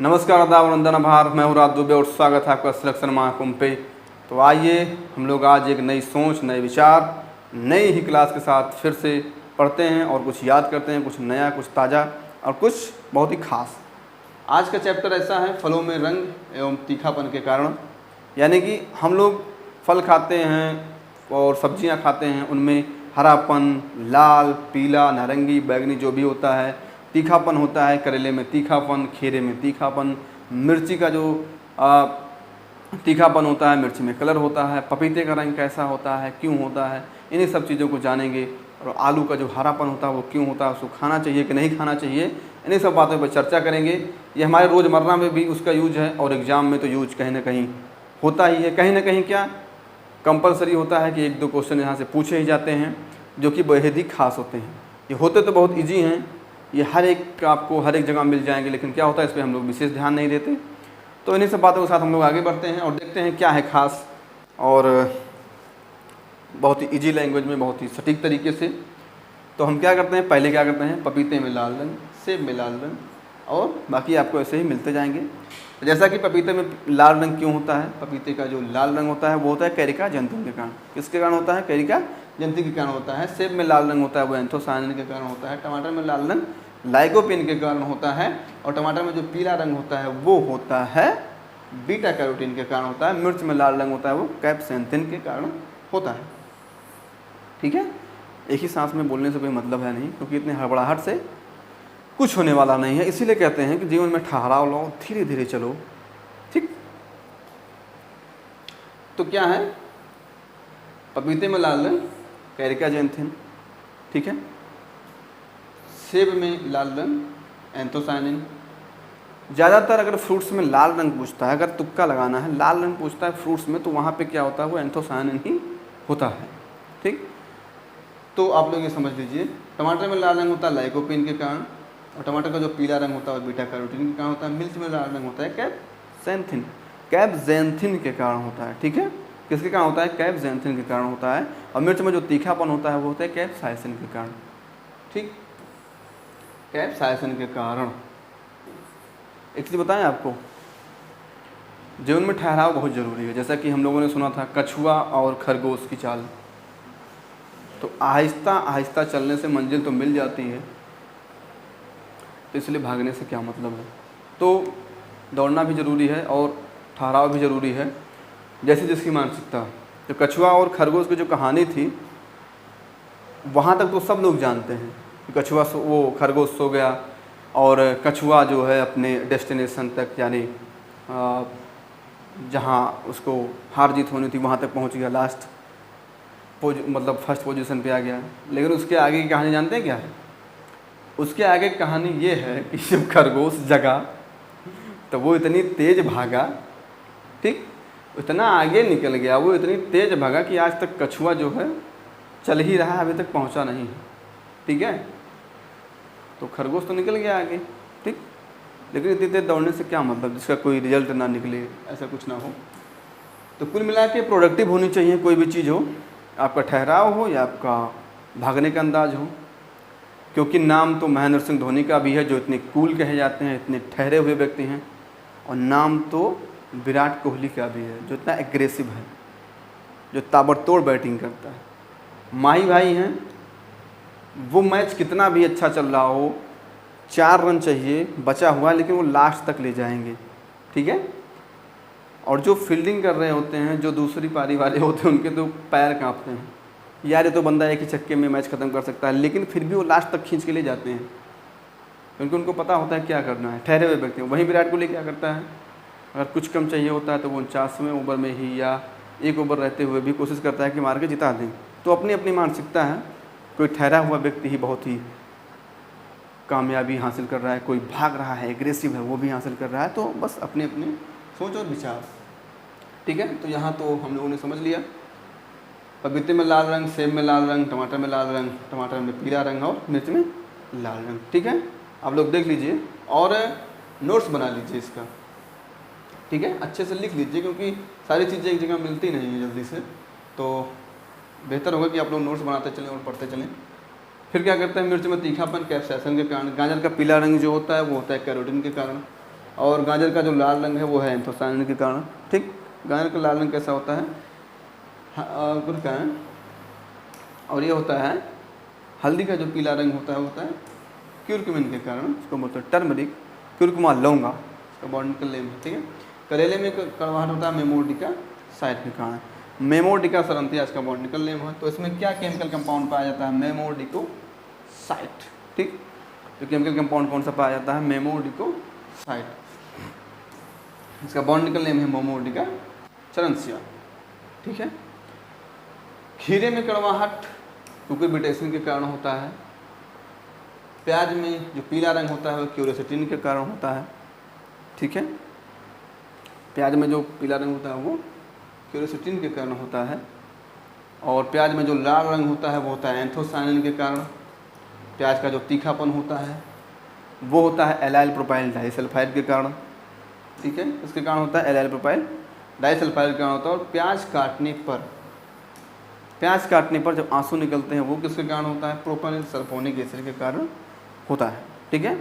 नमस्कार, आदाब और वंदना भार। मैं हूँ राज दुबे और स्वागत है आपका सिलेक्शन महाकुंभ पे। तो आइए हम लोग आज एक नई सोच, नए विचार, नई ही क्लास के साथ फिर से पढ़ते हैं और कुछ याद करते हैं, कुछ नया, कुछ ताज़ा और कुछ बहुत ही खास। आज का चैप्टर ऐसा है, फलों में रंग एवं तीखापन के कारण। यानी कि हम लोग फल खाते हैं और सब्जियां खाते हैं, उनमें हरापन, लाल, पीला, नारंगी, बैगनी जो भी होता है, तीखापन होता है। करेले में तीखापन, खीरे में तीखापन, मिर्ची का जो तीखापन होता है, मिर्ची में कलर होता है, पपीते का रंग कैसा होता है, क्यों होता है, इन्हीं सब चीज़ों को जानेंगे। और आलू का जो हरापन होता है वो क्यों होता है, उसको खाना चाहिए कि नहीं खाना चाहिए, इन्हीं सब बातों पर चर्चा करेंगे। ये हमारे रोज़मर्रा में भी उसका यूज है और एग्ज़ाम में तो यूज कहीं ना कहीं होता ही है। कहीं ना कहीं क्या कंपलसरी होता है कि एक दो क्वेश्चन यहाँ से पूछे ही जाते हैं जो कि बेहद ही खास होते हैं। ये होते तो बहुत ईजी हैं, ये हर एक आपको हर एक जगह मिल जाएंगे, लेकिन क्या होता है इस पर हम लोग विशेष ध्यान नहीं देते। तो इन्हीं सब बातों के साथ हम लोग आगे बढ़ते हैं और देखते हैं क्या है खास, और बहुत ही ईजी लैंग्वेज में, बहुत ही सटीक तरीके से। तो हम क्या करते हैं, पहले क्या करते हैं, पपीते में लाल रंग, सेब में लाल रंग, और बाकी आपको ऐसे ही मिलते जाएंगे। जैसा कि पपीते में लाल रंग क्यों होता है, पपीते का जो लाल रंग होता है वो होता है कैरिका जंतुन के कारण। किसके कारण होता है? कैरिका जंतु के कारण होता है। सेब में लाल रंग होता है वो एंथोसायनिन के कारण होता है। टमाटर में लाल रंग लाइकोपिन के कारण होता है। और टमाटर में जो पीला रंग होता है वो होता है बीटा कैरोटीन के कारण होता है। मिर्च में लाल रंग होता है वो कैप्सेंथिन के कारण होता है। ठीक है, एक ही सांस में बोलने से कोई मतलब है नहीं, क्योंकि इतने हड़बड़ाहट से कुछ होने वाला नहीं है। इसीलिए कहते हैं कि जीवन में ठहराव लो, धीरे धीरे चलो। ठीक, तो क्या है, पपीते में लाल रंग कैरिका जैंथिन, ठीक है। सेब में लाल रंग एंथोसायनिन। ज़्यादातर अगर फ्रूट्स में लाल रंग पूछता है, अगर तुक्का लगाना है, लाल रंग पूछता है फ्रूट्स में, तो वहाँ पे क्या होता है, वो एंथोसायनिन ही होता है। ठीक, तो आप लोग ये समझ लीजिए, टमाटर में लाल रंग होता है लाइकोपिन के कारण, और टमाटर का जो पीला रंग होता है वो बीटा कैरोटीन के कारण होता है। मिर्च में लाल रंग होता है कैप्सेंथिन, कैप्सेंथिन के कारण होता है। ठीक है, किसके कारण होता है? कैप्सेंथिन के कारण होता है। और मिर्च में जो तीखापन होता है वो होता है कैप्साइसिन के कारण। ठीक, कैप्साइसिन के कारण। एक चीज़ बताएं आपको, जीवन में ठहराव बहुत ज़रूरी है। जैसा कि हम लोगों ने सुना था कछुआ और खरगोश की चाल, तो आहिस्ता आहिस्ता चलने से मंजिल तो मिल जाती है, तो इसलिए भागने से क्या मतलब है। तो दौड़ना भी ज़रूरी है और ठहराव भी ज़रूरी है, जैसे जिसकी मानसिकता। तो कछुआ और खरगोश की जो कहानी थी, वहाँ तक तो सब लोग जानते हैं कि कछुआ वो खरगोश सो गया और कछुआ जो है अपने डेस्टिनेशन तक, यानी जहाँ उसको हार जीत होनी थी वहाँ तक पहुँच गया, लास्ट मतलब फर्स्ट पोजीशन पे आ गया। लेकिन उसके आगे की कहानी जानते हैं क्या है? उसके आगे कहानी ये है कि जब खरगोश जगा तो वो इतनी तेज़ भागा, ठीक, इतना आगे निकल गया, वो इतनी तेज़ भागा कि आज तक कछुआ जो है चल ही रहा है, अभी तक पहुंचा नहीं है। ठीक है, तो खरगोश तो निकल गया आगे, ठीक, लेकिन इतनी तेज़ दौड़ने से क्या मतलब, जिसका कोई रिजल्ट ना निकले, ऐसा कुछ ना हो। तो कुल मिला के प्रोडक्टिव होनी चाहिए कोई भी चीज़ हो, आपका ठहराव हो या आपका भागने का अंदाज हो। क्योंकि नाम तो महेंद्र सिंह धोनी का भी है, जो इतने कूल कहे जाते हैं, इतने ठहरे हुए व्यक्ति हैं, और नाम तो विराट कोहली का भी है, जो इतना एग्रेसिव है, जो ताबड़तोड़ बैटिंग करता है। माही भाई हैं, वो मैच कितना भी अच्छा चल रहा हो, 4 रन चाहिए बचा हुआ, लेकिन वो लास्ट तक ले जाएंगे। ठीक है, और जो फील्डिंग कर रहे होते हैं, जो दूसरी पारी वाले होते हैं, उनके तो पैर कांपते हैं, यार ये तो बंदा एक ही छक्के में मैच ख़त्म कर सकता है, लेकिन फिर भी वो लास्ट तक खींच के ले जाते हैं, क्योंकि उनको पता होता है क्या करना है। ठहरे हुए व्यक्ति। वहीं विराट कोहली क्या करता है, अगर कुछ कम चाहिए होता है तो वो 49वें ओवर में ही या 1 ओवर रहते हुए भी कोशिश करता है कि मार के जिता दें। तो अपनी अपनी मानसिकता है। कोई ठहरा हुआ व्यक्ति ही बहुत ही कामयाबी हासिल कर रहा है, कोई भाग रहा है, एग्रेसिव है, वो भी हासिल कर रहा है। तो बस अपने अपने सोच और विचार। ठीक है, तो यहाँ तो हम लोगों ने समझ लिया, पपीते में लाल रंग, सेब में लाल रंग, टमाटर में लाल रंग, टमाटर में पीला रंग, और मिर्च में लाल रंग। ठीक है, आप लोग देख लीजिए और नोट्स बना लीजिए इसका। ठीक है, अच्छे से लिख लीजिए, क्योंकि सारी चीज़ें एक जगह मिलती नहीं है जल्दी से, तो बेहतर होगा कि आप लोग नोट्स बनाते चलें और पढ़ते चलें। फिर क्या करते हैं, मिर्च में तीखापन कैप्साइसिन के कारण। गाजर का पीला रंग जो होता है वो होता है कैरोटीन के कारण। और गाजर का जो लाल रंग है वो है एंथोसायनिन के कारण। ठीक, गाजर का लाल रंग कैसा होता है, गुड़ का है। और ये होता है हल्दी का जो पीला रंग होता है क्यूरक्यूमिन के कारण, उसको बोलते हैं टर्मरिक, क्यूरकुमा लौंगा, इसका बॉटनिकल नेम है। ठीक है, करेले में कड़वाहट होता है मेमोडिका साइट के कारण, मेमोडिका सरंथिया इसका बॉटनिकल नेम है। तो इसमें क्या केमिकल कंपाउंड पाया जाता है, मेमोडिको साइट। ठीक, तो केमिकल कंपाउंड कौन सा पाया जाता है, मेमोडिको साइट, इसका बॉटनिकल नेम है मेमोडिका सरंथिया। ठीक है, खीरे में कड़वाहट कुकुरबिटेसिन के कारण होता है। प्याज में जो पीला रंग होता है वो क्यूरेसिटिन के कारण होता है। ठीक है, प्याज में जो पीला रंग होता है वो क्यूरेसिटिन के कारण होता है। और प्याज में जो लाल रंग होता है वो होता है एंथोसायनिन के कारण। प्याज का जो तीखापन होता है वो होता है एलाइल प्रोपाइल डाइसल्फाइड के कारण। ठीक है, इसके कारण होता है एलाइल प्रोपाइल डाइसल्फाइड के कारण होता है। और प्याज काटने पर जब आंसू निकलते हैं वो किसके कारण होता है, प्रोपेनिल सल्फोनिक एसिड के कारण होता है। ठीक है,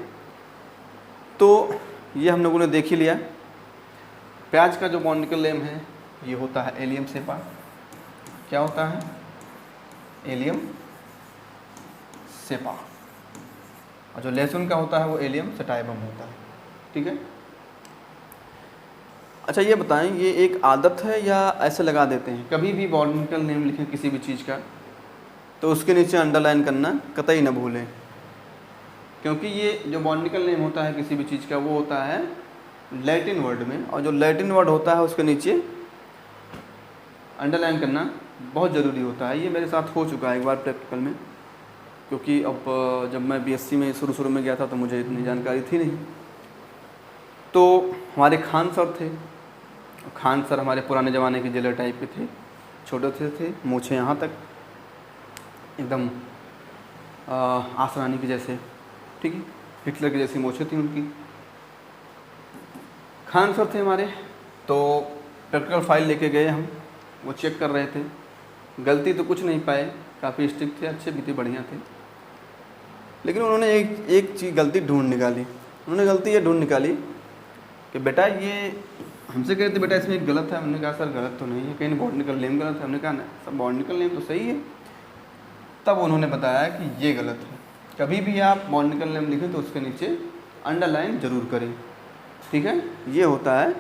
तो ये हम लोगों ने देख ही लिया। प्याज का जो बॉटनिकल नेम है ये होता है एलियम सेपा। क्या होता है, एलियम सेपा। और जो लहसुन का होता है वो एलियम सटाइवम होता है। ठीक है, अच्छा ये बताएं, ये एक आदत है या ऐसे लगा देते हैं, कभी भी बॉटनिकल नेम लिखें किसी भी चीज़ का तो उसके नीचे अंडरलाइन करना कतई न भूलें, क्योंकि ये जो बॉटनिकल नेम होता है किसी भी चीज़ का वो होता है लैटिन वर्ड में, और जो लैटिन वर्ड होता है उसके नीचे अंडरलाइन करना बहुत ज़रूरी होता है। ये मेरे साथ हो चुका है एक बार प्रैक्टिकल में, क्योंकि अब जब मैं बीएससी में शुरू में गया था तो मुझे इतनी जानकारी थी नहीं। तो हमारे खान सर थे, खान सर हमारे पुराने ज़माने के जेलर टाइप के थे, छोटे थे, मूछें यहाँ तक, एकदम आसरानी की जैसे। ठीक है, हिटलर की जैसी मूछें थी उनकी। खान सर थे हमारे, तो प्रैक्टिकल फाइल लेके गए हम, वो चेक कर रहे थे। गलती तो कुछ नहीं पाए, काफ़ी स्ट्रिक्ट थे, अच्छे भी थे, बढ़िया थे। लेकिन उन्होंने एक चीज़ गलती ढूंढ निकाली। उन्होंने गलती ये ढूंढ निकाली कि बेटा ये हमसे कह रहे थे बेटा इसमें एक गलत है। हमने कहा सर गलत तो नहीं है, कहीं बॉटनिकल नेम गलत है। हमने कहा ना सर बॉटनिकल नेम तो सही है। तब उन्होंने बताया कि ये गलत है, कभी भी आप बॉटनिकल नेम लिखें तो उसके नीचे अंडरलाइन ज़रूर करें। ठीक है, ये होता है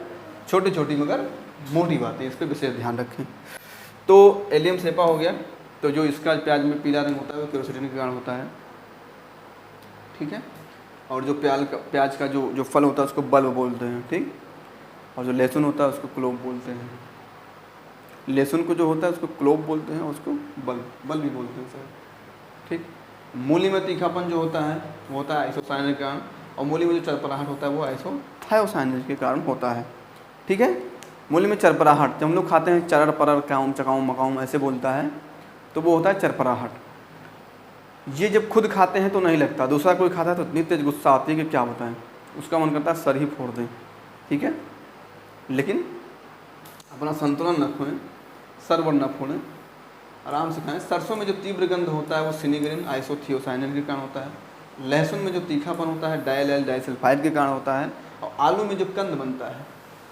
छोटी छोटी मगर मोटी बातें, इस पर विशेष ध्यान रखें। तो एलियम सेपा हो गया, तो जो इसका प्याज में पीला रंग होता है वो क्यूरेसिटिन के कारण होता है। ठीक है, और जो प्याज का जो फल होता है उसको बल्ब बोलते हैं। ठीक, और जो लहसुन होता है उसको क्लोव बोलते हैं। लहसुन को जो होता है उसको क्लोव बोलते हैं, उसको बल्ब भी बोलते हैं सर। ठीक, मूली में तीखापन जो होता है वो होता है आइसोसायनिन के कारण, और मूली में जो चरपराहट होता है वो आइसोथायोसायनिन के कारण होता है। ठीक है, मूली में चरपराहट, जब हम लोग खाते हैं चरर परर काउम चकाऊँ मकाऊँ ऐसे बोलता है, तो वो होता है चरपराहट। ये जब खुद खाते हैं तो नहीं लगता, दूसरा कोई खाता है तो इतनी तेज गुस्सा आती है कि क्या बताएं, उसका मन करता है सर ही फोड़ दें। ठीक है, लेकिन अपना संतुलन रखें, सर वर न फोड़ें, आराम से खाएं। सरसों में जो तीव्र गंध होता है वो सिनिग्रिन आइसोथियोसाइनिन के कारण होता है। लहसुन में जो तीखापन होता है डाइलेल डाइसल्फाइड के कारण होता है। और आलू में जो कंद बनता है,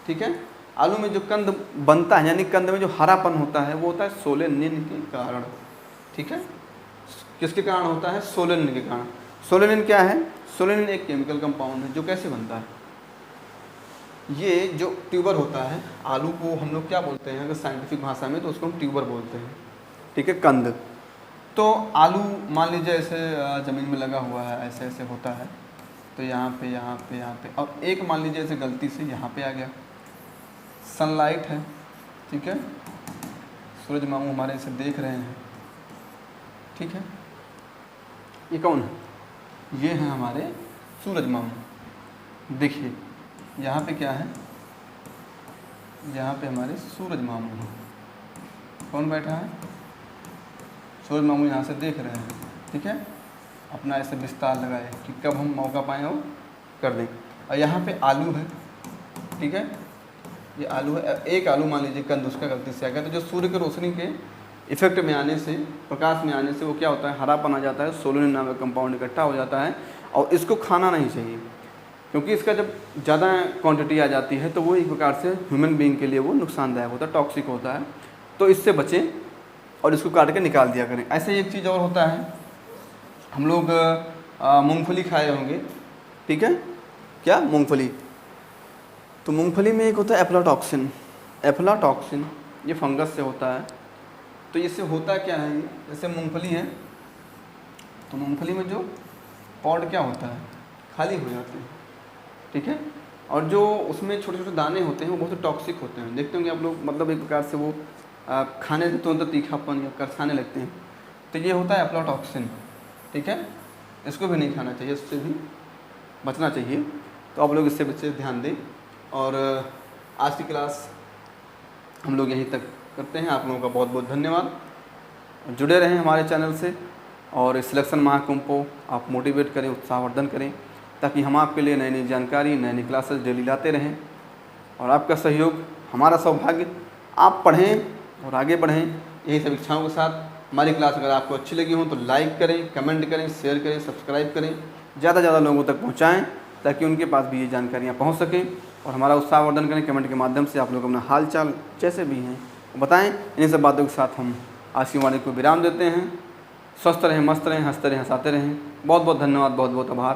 ठीक है, आलू में जो कंद बनता है यानी कंद में जो हरापन होता है वो होता है सोलेनिन के कारण। ठीक है, किसके कारण होता है, सोलेनिन के कारण। सोलेनिन क्या है, सोलेनिन एक केमिकल कंपाउंड है जो कैसे बनता है, ये जो ट्यूबर होता है, आलू को हम लोग क्या बोलते हैं अगर साइंटिफिक भाषा में, तो उसको हम ट्यूबर बोलते हैं। ठीक है, कंद। तो आलू मान लीजिए ऐसे ज़मीन में लगा हुआ है, ऐसे ऐसे होता है, तो यहाँ पे यहाँ पे यहाँ पे, और एक मान लीजिए ऐसे गलती से यहाँ पे आ गया। सनलाइट है, ठीक है, सूरज मामू हमारे इसे देख रहे हैं। ठीक है, ये कौन है, ये हैं हमारे सूरज मामू। देखिए यहाँ पे क्या है, यहाँ पे हमारे सूरज मामू हैं। कौन बैठा है, सूरज मामू यहाँ से देख रहे हैं। ठीक है, अपना ऐसे विस्तार लगाए कि कब हम मौका पाएँ वो कर दें। और यहाँ पे आलू है, ठीक है, ये आलू है। एक आलू मान लीजिए कंद उसका गलती से आ गया, तो जो सूर्य की रोशनी के इफेक्ट में आने से, प्रकाश में आने से वो क्या होता है, हरापन आ जाता है, सोलेनिन नामक कंपाउंड इकट्ठा हो जाता है, और इसको खाना नहीं चाहिए। क्योंकि इसका जब ज़्यादा क्वांटिटी आ जाती है तो वो एक प्रकार से ह्यूमन बीइंग के लिए वो नुकसानदायक होता है, टॉक्सिक होता है। तो इससे बचें और इसको काट के निकाल दिया करें। ऐसे ही एक चीज़ और होता है, हम लोग मूंगफली खाए होंगे, ठीक है, क्या मूंगफली, तो मूंगफली में एक होता है एफ्लाटॉक्सिन। एफ्लाटॉक्सिन ये फंगस से होता है। तो इससे होता क्या है, ये जैसे मूंगफली है तो मूंगफली में जो पॉड क्या होता है, खाली हो जाते हैं, ठीक है, और जो उसमें छोटे छोटे दाने होते हैं वो बहुत टॉक्सिक होते हैं। देखते होंगे आप लोग, मतलब एक प्रकार से वो खाने से तुरंत तीखापन या करसाने लगते हैं। तो ये होता है एफ्लाटॉक्सिन, ठीक है, इसको भी नहीं खाना चाहिए, इससे भी बचना चाहिए। तो आप लोग इससे बच्चे ध्यान दें। और आज की क्लास हम लोग यहीं तक करते हैं। आप लोगों का बहुत बहुत धन्यवाद। जुड़े रहें हमारे चैनल से और इस सिलेक्शन महाकुंभ को आप मोटिवेट करें, उत्साहवर्धन करें, ताकि हम आपके लिए नई नई जानकारी, नई नई क्लासेस डेली लाते रहें। और आपका सहयोग हमारा सौभाग्य। आप पढ़ें और आगे बढ़ें, यही सब इच्छाओं के साथ। हमारी क्लास अगर आपको अच्छी लगी हो तो लाइक करें, कमेंट करें, शेयर करें, सब्सक्राइब करें, ज़्यादा से ज़्यादा लोगों तक पहुँचाएँ ताकि उनके पास भी ये जानकारियाँ पहुँच सकें। और हमारा उत्साहवर्धन करें कमेंट के माध्यम से। आप लोग अपना हाल चाल जैसे भी हैं बताएं। इन्हीं सब बातों के साथ हम आज की वाणी को विराम देते हैं। स्वस्थ रहें, मस्त रहें, हंसते रहें, हंसाते रहें। बहुत बहुत धन्यवाद, बहुत बहुत आभार।